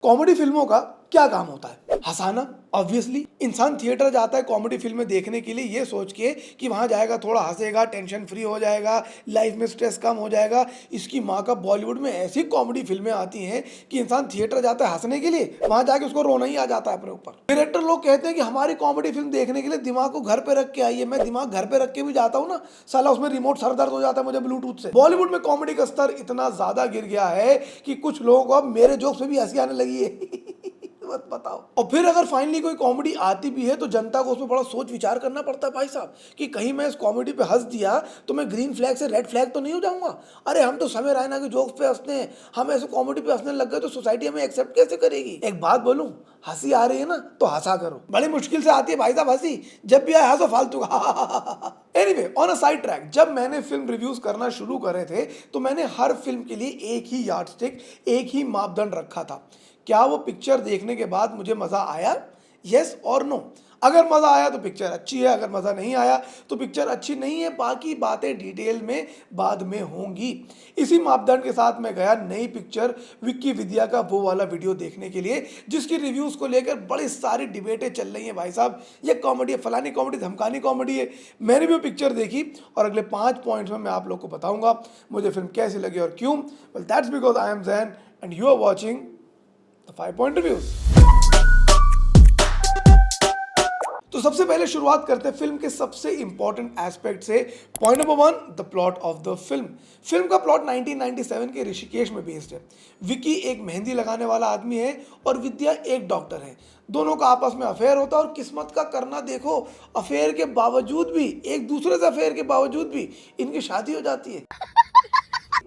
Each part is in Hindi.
कॉमेडी फिल्मों का क्या काम होता है? हंसाना। ऑब्वियसली इंसान थिएटर जाता है कॉमेडी फिल्में देखने के लिए ये सोच के कि वहां जाएगा, थोड़ा हंसेगा, टेंशन फ्री हो जाएगा, लाइफ में स्ट्रेस कम हो जाएगा। इसकी माँ का बॉलीवुड में ऐसी कॉमेडी फिल्में आती हैं कि इंसान थिएटर जाता है हंसने के लिए, वहां जाके उसको रोना ही आ जाता है अपने ऊपर। डायरेक्टर लोग कहते हैं कि हमारी कॉमेडी फिल्म देखने के लिए दिमाग को घर पे रख के आइए। मैं दिमाग घर पे रख के भी जाता हूँ ना, साला उसमें रिमोट सर दर्द हो जाता है मुझे ब्लूटूथ से। बॉलीवुड में कॉमेडी का स्तर इतना ज्यादा गिर गया है कि कुछ लोगों को अब मेरे जोक्स पे भी हंसी आने लगी है। मत बताओ। और फिर अगर फाइनली कोई कॉमेडी आती भी है तो जनता को उसमें बड़ा सोच विचार करना पड़ता है भाई साहब, कि कहीं मैं इस कॉमेडी पे हंस दिया तो मैं ग्रीन फ्लैग से रेड फ्लैग तो नहीं हो जाऊंगा। अरे हम तो समय रैना के जोक्स पे हंसते हैं, हम ऐसे कॉमेडी पे हंसने लग गए तो सोसाइटी हमें एक्सेप्ट कैसे करेगी? एक बात बोलूं, हंसी आ रही है ना तो हंसा करो। बड़ी मुश्किल से आती है भाई साहब हंसी, जब भी आए हंसो फालतू का। Anyway, on a side track, जब मैंने फिल्म रिव्यूज करना शुरू करे थे तो मैंने हर फिल्म के लिए एक ही यार्डस्टिक, एक ही मापदंड रखा था। क्या वो पिक्चर देखने के बाद मुझे मजा आया? यस और नो। अगर मजा आया तो पिक्चर अच्छी है, अगर मजा नहीं आया तो पिक्चर अच्छी नहीं है। बाकी बातें डिटेल में बाद में होंगी। इसी मापदंड के साथ मैं गया नई पिक्चर विक्की विद्या का वो वाला वीडियो देखने के लिए, जिसकी रिव्यूज को लेकर बड़ी सारी डिबेटें चल रही हैं। भाई साहब ये कॉमेडी है, फलानी कॉमेडी, धमकानी कॉमेडी है। मैंने भी वो पिक्चर देखी और अगले 5 पॉइंट्स में मैं आप लोग को बताऊंगा मुझे फिल्म कैसी लगी और क्यों। Well that's because I am Jain and you are watching the 5 point reviews. तो सबसे पहले शुरुआत करते हैं फिल्म के सबसे इंपॉर्टेंट एस्पेक्ट से। Point number 1, the plot of the film. Film का प्लॉट 1997 के ऋषिकेश में बेस्ड है। विकी एक मेहंदी लगाने वाला आदमी है और विद्या एक डॉक्टर है। दोनों का आपस में अफेयर होता है और किस्मत का करना देखो, अफेयर के बावजूद भी, एक दूसरे से अफेयर के बावजूद भी इनकी शादी हो जाती है।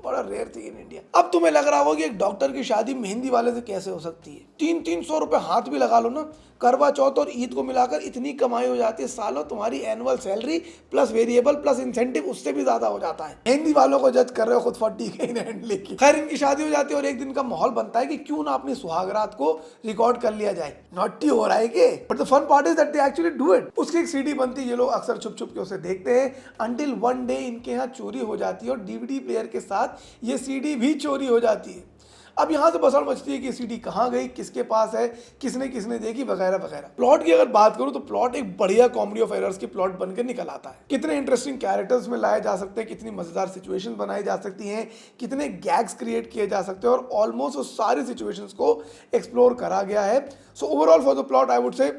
बड़ा रेयर थिंग इन इंडिया। अब तुम्हें लग रहा होगा कि एक डॉक्टर की शादी मेहंदी वाले से कैसे हो सकती है? 300 रुपए हाथ भी लगा लो ना, करवा चौथ और ईद को मिलाकर इतनी कमाई हो जाती है सालों, तुम्हारी annual salary plus variable plus incentive उससे भी ज्यादा हो जाता है। मेहंदी वालों को जज कर रहे हो खुद 40 इन हैंड लेके। खैर इनकी शादी हो जाती है और एक दिन का माहौल बनता है कि क्यों ना अपनी सुहागरात को रिकॉर्ड कर लिया जाए। नॉटी हो रहा है के, but the fun part is that they actually do it. उसकी एक सीडी बनती है, ये लोग अक्सर छुप छुप के उसे देखते हैं, अंटिल वन डे इनके यहाँ चोरी हो जाती है और डीवीडी प्लेयर के साथ ये सीडी भी चोरी हो जाती है। अब यहाँ से बसड़ मचती है कि सीडी कहाँ गई, किसके पास है, किसने किसने देखी, वगैरह वगैरह। प्लॉट की अगर बात करूँ तो प्लॉट एक बढ़िया कॉमेडी ऑफ एरर्स की प्लॉट बनकर निकल आता है। कितने इंटरेस्टिंग कैरेक्टर्स में लाए जा सकते हैं, कितनी मजेदार सिचुएशंस बनाई जा सकती हैं, कितने गैग्स क्रिएट किए जा सकते हैं और ऑलमोस्ट उस सारी सिचुएशंस को एक्सप्लोर करा गया है। So overall for the plot I would say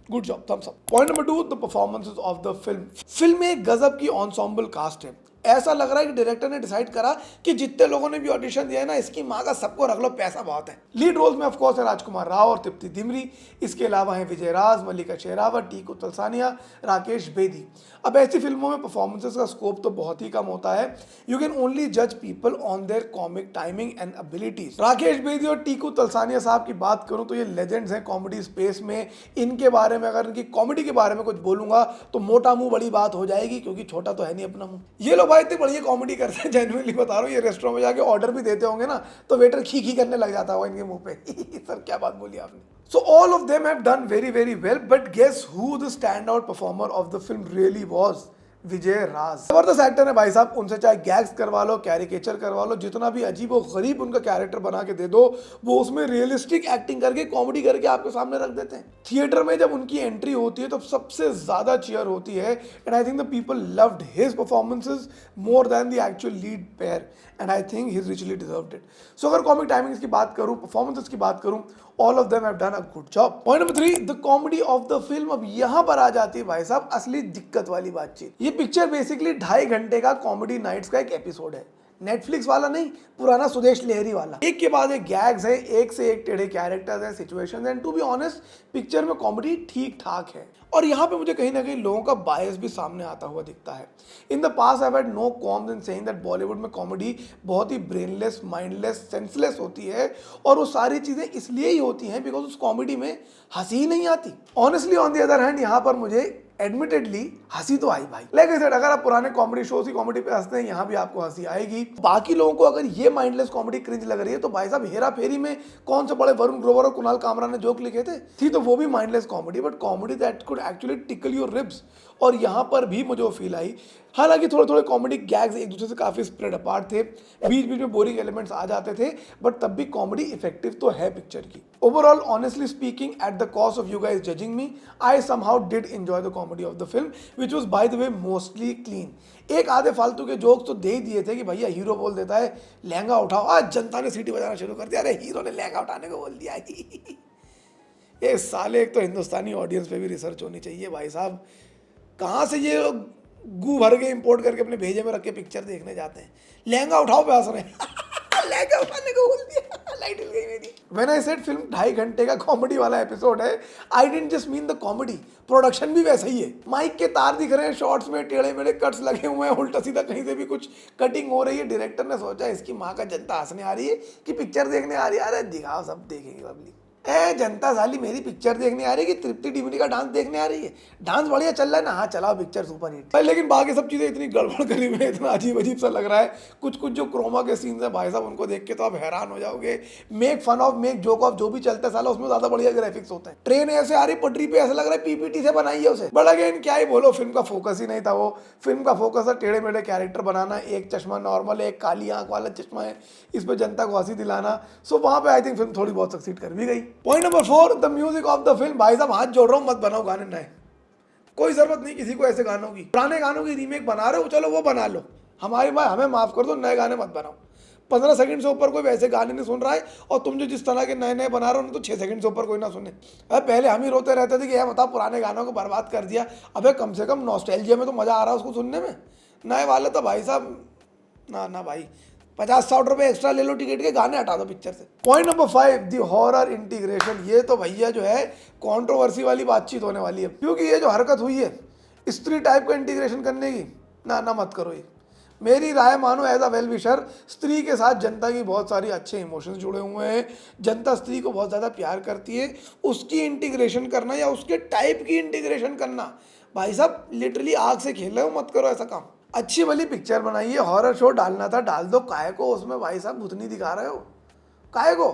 good job, thumbs up. Point number 2, the performances of the film. Film में एक गजब की एंसेम्बल कास्ट है। ऐसा लग रहा है कि डायरेक्टर ने डिसाइड करा कि जितने लोगों ने भी ऑडिशन दिया है ना, इसकी माँ का सबको रख लो, पैसा बहुत है। लीड रोल्स में ऑफ कोर्स है राजकुमार राव और तृप्ति दिमरी। इसके अलावा हैं विजय, राज, मल्लिका शेरावत, टीकू तलसानिया, राकेश बेदी। अब ऐसी फिल्मों में परफॉर्मेंसेस का स्कोप तो बहुत ही कम होता है। यू कैन ओनली जज people on their comic timing and abilities. Rakesh Bedi और टीकू तलसानिया साहब की बात करूं तो ये लेजेंड्स हैं कॉमेडी स्पेस में। इनके बारे में अगर इनकी कॉमेडी के बारे में कुछ बोलूंगा तो मोटा मुंह बड़ी बात हो जाएगी, क्योंकि छोटा तो है नहीं अपना मुंह। ये लोग भाई इतनी बढ़िया कॉमेडी करते हैं, जेन्युइनली बता रहा हूँ। ये रेस्टोरेंट में जाके ऑर्डर भी देते होंगे ना तो वेटर खी खी करने लग जाता होगा इनके मुंह पे। सर क्या बात बोली आपने। So all of them have done very very well, but guess who the standout performer of the film really was? विजय, राज। जबरदस्त एक्टर है भाई साहब। उनसे चाहे गैग्स करवा लो, कैरिकेचर करवा लो, जितना भी अजीब और गरीब उनका कैरेक्टर बना के दे दो, वो उसमें रियलिस्टिक एक्टिंग करके, कॉमेडी करके आपके सामने रख देते हैं। थिएटर में जब उनकी एंट्री होती है तो सबसे ज्यादा चीयर होती है and I think the people loved his performances more than the actual lead pair and I think he richly deserved it. So अगर कॉमिक टाइमिंग्स की बात करूं, परफॉर्मेंसेस की बात करूं, all of them have done a good job. Point number 3, the comedy of the film. अब यहां पर आ जाती है भाई साहब असली दिक्कत वाली बातचीत। ये पिक्चर बेसिकली 2.5 घंटे का कॉमेडी नाइट्स का एक एपिसोड है। नेटफ्लिक्स वाला नहीं, पुराना सुदेश लहरी वाला। एक के बाद एक गैग्स है, एक से एक टेढ़े कैरेक्टर्स हैं, situations and to be honest picture में कॉमेडी ठीक ठाक है। और यहाँ पे मुझे कहीं ना कहीं लोगों का बायस भी सामने आता हुआ दिखता है। In the past I had no qualms in saying that Bollywood में कॉमेडी बहुत ही ब्रेनलेस, माइंडलेस, सेंसलेस होती है और वो सारी चीजें इसलिए ही होती हैं बिकॉज उस कॉमेडी में हंसी नहीं आती। Honestly on the other hand यहाँ पर मुझे एडमिटेडली हंसी तो आई भाई। लाइक आई सेड, अगर आप पुराने कॉमेडी शोज की कॉमेडी पे हंसते हैं, यहाँ भी आपको हंसी आएगी। बाकी लोगों को अगर ये माइंडलेस कॉमेडी क्रिंज लग रही है तो भाई साहब हेरा फेरी में कौन से बड़े वरुण ग्रोवर और कुणाल कामरा ने जोक लिखे थे, थी तो वो भी mindless comedy, but comedy that could actually tackle your ribs. और यहाँ पर भी मुझे वो फील आई। हालांकि थोड़े थोड़े कॉमेडी गैग्स एक दूसरे से काफी स्प्रेड अपार्ट थे, बीच बीच में बोरिंग एलिमेंट्स आ जाते थे, बट तब भी कॉमेडी इफेक्टिव तो है पिक्चर की। Overall, honestly speaking, at the cost of you guys judging me, I somehow did enjoy the comedy of the film, which was by the way mostly clean. एक आधे फालतू के जोक्स तो दे ही दिए थे कि भैया हीरो बोल देता है लहंगा उठाओ, आज जनता ने सीटी बजाना शुरू कर दिया, अरे हीरो ने लहंगा उठाने को बोल दिया। ये साले, एक तो हिंदुस्तानी ऑडियंस पे भी रिसर्च होनी चाहिए भाई साहब। कहाँ से ये लोग गू भर के इंपोर्ट करके अपने भेजे में रख के पिक्चर देखने जाते हैं, लहंगा उठाओ पे हंस रहे हैं। लहंगा उठाने को बोल दिया, लाइट हिल गई मेरी। व्हेन आई सेड फिल्म 2.5 घंटे का कॉमेडी वाला एपिसोड है, I didn't just mean the comedy, production भी वैसा ही है। माइक के तार दिख रहे हैं, शॉर्ट्स में टेढ़े मेढ़े कट्स लगे हुए हैं, उल्टा सीधा कहीं से भी कुछ कटिंग हो रही है। डायरेक्टर ने सोचा इसकी माँ का जनता हंसने आ रही है कि पिक्चर देखने आ रही है, अरे दिखाओ सब देखेंगे पब्लिक। ए जनता साली मेरी पिक्चर देखने आ रही है कि तृप्ति डिमरी का डांस देखने आ रही है? डांस बढ़िया चल रहा है ना, हाँ चलाओ पिक्चर सुपर हिट। लेकिन बाकी सब चीज़ें इतनी गड़बड़ करी हुई है, इतना अजीब अजीब सा लग रहा है। कुछ कुछ जो क्रोमा के सीन्स है भाई साहब, उनको देख के तो आप हैरान हो जाओगे। Make fun of, make joke of जो भी चलता है साला, उसमें ज़्यादा बढ़िया ग्राफिक्स होते हैं। ट्रेन ऐसे आ रही पटरी पे, ऐसा लग रहा है पीपीटी से बनाई है उसे। बट अगेन क्या ही बोलो, फिल्म का फोकस ही नहीं था वो। फिल्म का फोकस था टेढ़े मेढ़े कैरेक्टर बनाना, एक चश्मा नॉर्मल है, एक काली आंख वाला चश्मा है, इस पर जनता को हंसी दिलाना। सो वहाँ पे आई थिंक फिल्म थोड़ी बहुत सक्सीड कर भी गई। Point number 4, the music of the film. भाई साहब हाथ जोड़ रहा हूँ, मत बनाओ गाने नए, कोई जरूरत नहीं किसी को ऐसे गानों की। पुराने गानों की रीमेक बना रहे हो, चलो वो बना लो, हमारी बात हमें माफ कर दो, नए गाने मत बनाओ। 15 सेकंड से ऊपर कोई वैसे गाने नहीं सुन रहा है, और तुम जो जिस तरह के नए नए बना रहे हो ना, तो 6 सेकंड से ऊपर कोई ना सुने। अरे पहले हम ही रोते रहते थे कि यार बताओ पुराने गानों को बर्बाद कर दिया। अबे कम से कम नॉस्टैल्जिया में तो मजा आ रहा है उसको सुनने में। नए वाले तो भाई साहब ना ना भाई, 50-60 रुपए एक्स्ट्रा ले लो टिकट के, गाने हटा दो पिक्चर से। Point number 5, the horror integration. ये तो भैया जो है कंट्रोवर्सी वाली बातचीत होने वाली है, क्योंकि ये जो हरकत हुई है स्त्री टाइप का इंटीग्रेशन करने की, ना ना मत करो ये। मेरी राय मानो एज अ वेल विशर, स्त्री के साथ जनता की बहुत सारी अच्छे इमोशंस जुड़े हुए हैं, जनता स्त्री को बहुत ज़्यादा प्यार करती है। उसकी इंटीग्रेशन करना या उसके टाइप की इंटीग्रेशन करना, भाई साहब लिटरली आग से खेल रहे हो, मत करो ऐसा काम। अच्छी भली पिक्चर बनाई है, हॉरर शो डालना था डाल दो, काहे को उसमें भाई साहब भूतनी दिखा रहे हो, काहे को?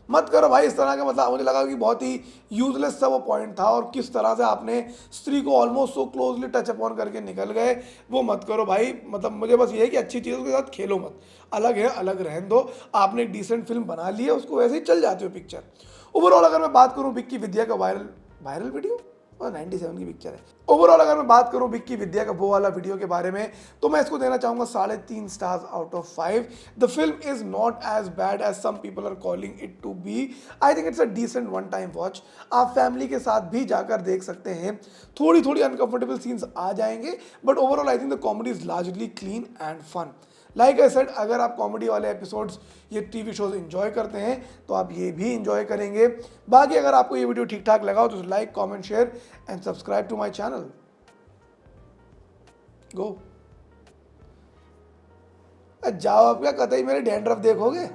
मत करो भाई इस तरह का। मतलब मुझे लगा कि बहुत ही यूजलेस सा वो पॉइंट था, और किस तरह से आपने स्त्री को almost so closely touch upon करके निकल गए, वो मत करो भाई। मतलब मुझे बस ये है कि अच्छी चीज़ों के साथ खेलो मत, अलग है अलग रहने दो। आपने एक डिसेंट फिल्म बना ली है, उसको वैसे ही चल जाती हो पिक्चर। ओवरऑल अगर मैं बात करूँ विक्की विद्या का वायरल वायरल वीडियो, और 97 की पिक्चर है। ओवरऑल अगर मैं बात करूं विक्की विद्या का वो वाला वीडियो के बारे में, तो मैं इसको देना चाहूंगा 3.5 stars out of 5। The film is not as bad as some people are calling it to be. I think it's a decent one time watch. आप फैमिली के साथ भी जाकर देख सकते हैं। थोड़ी थोड़ी अनकंफर्टेबल सीन्स आ जाएंगे, but overall I think the comedy is largely clean and fun. Like I said, अगर आप कॉमेडी वाले एपिसोड्स, ये टीवी शोज एंजॉय करते हैं, तो आप ये भी एंजॉय करेंगे। बाकी अगर आपको ये वीडियो ठीक ठाक लगा हो तो like, comment, share and subscribe to my channel. Go जाओ, आप क्या कतई मेरे डैंड्रफ देखोगे?